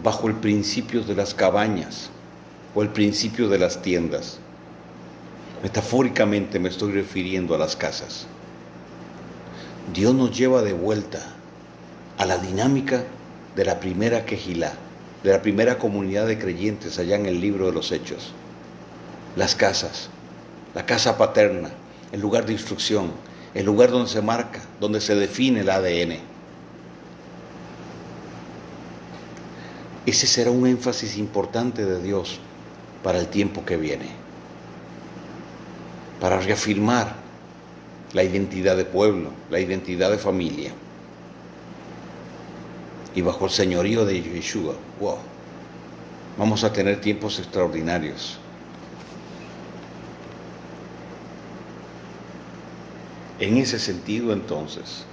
bajo el principio de las cabañas o el principio de las tiendas. Metafóricamente me estoy refiriendo a las casas. Dios nos lleva de vuelta a la dinámica de la primera Kehilá, de la primera comunidad de creyentes allá en el libro de los Hechos. Las casas, la casa paterna, el lugar de instrucción, el lugar donde se marca, donde se define el ADN. Ese será un énfasis importante de Dios para el tiempo que viene, para reafirmar la identidad de pueblo, la identidad de familia. Y bajo el señorío de Yeshua, wow, vamos a tener tiempos extraordinarios. En ese sentido, entonces,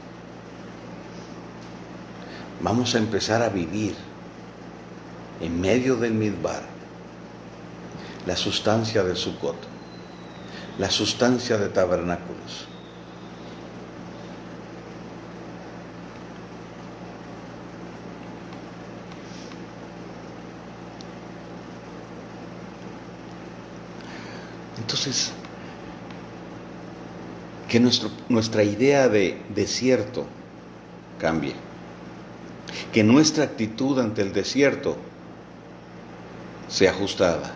vamos a empezar a vivir en medio del midbar la sustancia de Sukkot, la sustancia de tabernáculos. Entonces, que nuestra idea de desierto cambie, que nuestra actitud ante el desierto sea ajustada,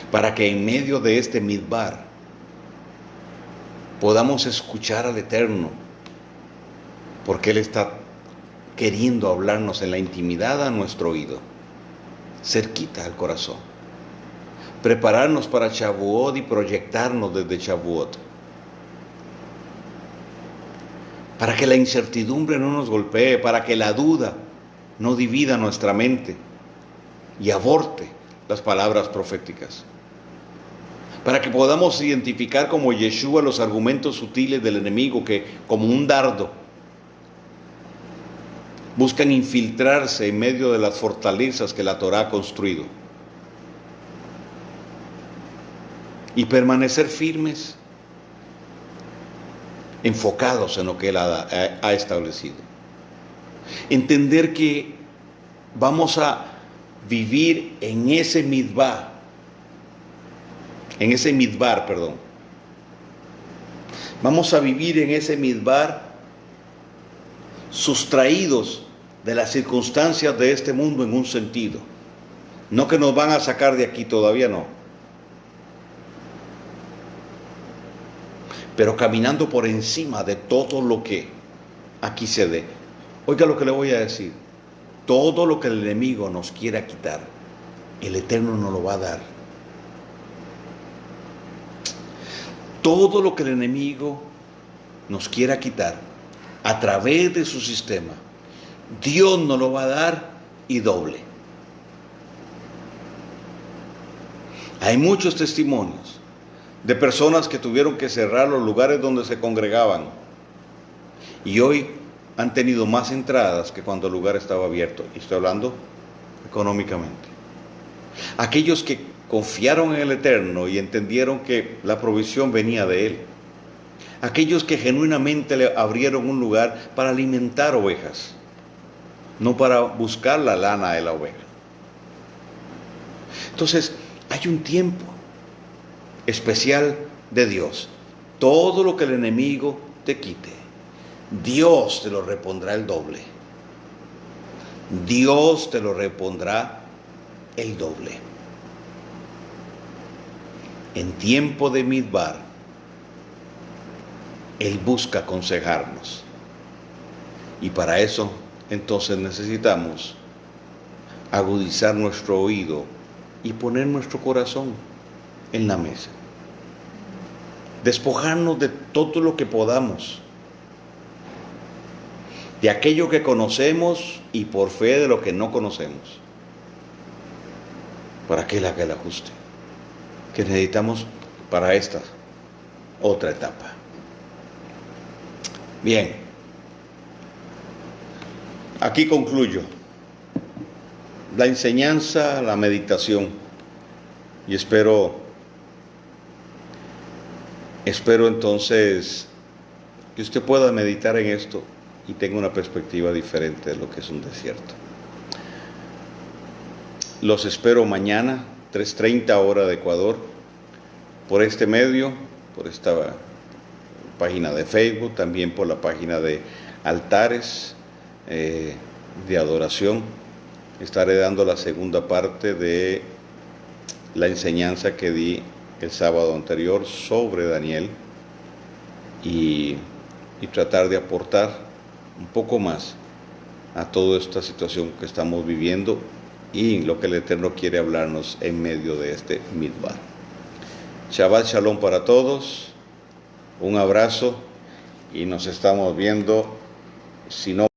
para que en medio de este midbar podamos escuchar al Eterno, porque Él está queriendo hablarnos en la intimidad a nuestro oído, cerquita al corazón. Prepararnos para Shavuot y proyectarnos desde Shavuot, para que la incertidumbre no nos golpee, para que la duda no divida nuestra mente y aborte las palabras proféticas, para que podamos identificar como Yeshua los argumentos sutiles del enemigo que, como un dardo, buscan infiltrarse en medio de las fortalezas que la Torá ha construido, y permanecer firmes, enfocados en lo que Él ha establecido. Entender que vamos a vivir en ese midbar, Vamos a vivir en ese midbar sustraídos de las circunstancias de este mundo en un sentido. No que nos van a sacar de aquí, todavía no. Pero caminando por encima de todo lo que aquí se dé. Oiga lo que le voy a decir. Todo lo que el enemigo nos quiera quitar, el Eterno nos lo va a dar. Todo lo que el enemigo nos quiera quitar a través de su sistema, Dios nos lo va a dar y doble. Hay muchos testimonios de personas que tuvieron que cerrar los lugares donde se congregaban y hoy han tenido más entradas que cuando el lugar estaba abierto. Y estoy hablando económicamente. Aquellos que confiaron en el Eterno y entendieron que la provisión venía de Él. Aquellos que genuinamente le abrieron un lugar para alimentar ovejas, no para buscar la lana de la oveja. Entonces, hay un tiempo especial de Dios. Todo lo que el enemigo te quite, Dios te lo repondrá el doble. Dios te lo repondrá el doble. En tiempo de Midbar, Él busca aconsejarnos. Y para eso, entonces necesitamos agudizar nuestro oído y poner nuestro corazón en la mesa. Despojarnos de todo lo que podamos, de aquello que conocemos y por fe de lo que no conocemos, para que Él haga el ajuste que necesitamos para esta otra etapa. Bien, aquí concluyo la enseñanza, la meditación, y espero entonces que usted pueda meditar en esto y tenga una perspectiva diferente de lo que es un desierto. Los espero mañana, 3:30 hora de Ecuador, por este medio, por esta página de Facebook, también por la página de altares de adoración. Estaré dando la segunda parte de la enseñanza que di el sábado anterior sobre Daniel y tratar de aportar un poco más a toda esta situación que estamos viviendo y lo que el Eterno quiere hablarnos en medio de este Midbar. Shabbat Shalom para todos, un abrazo y nos estamos viendo, si no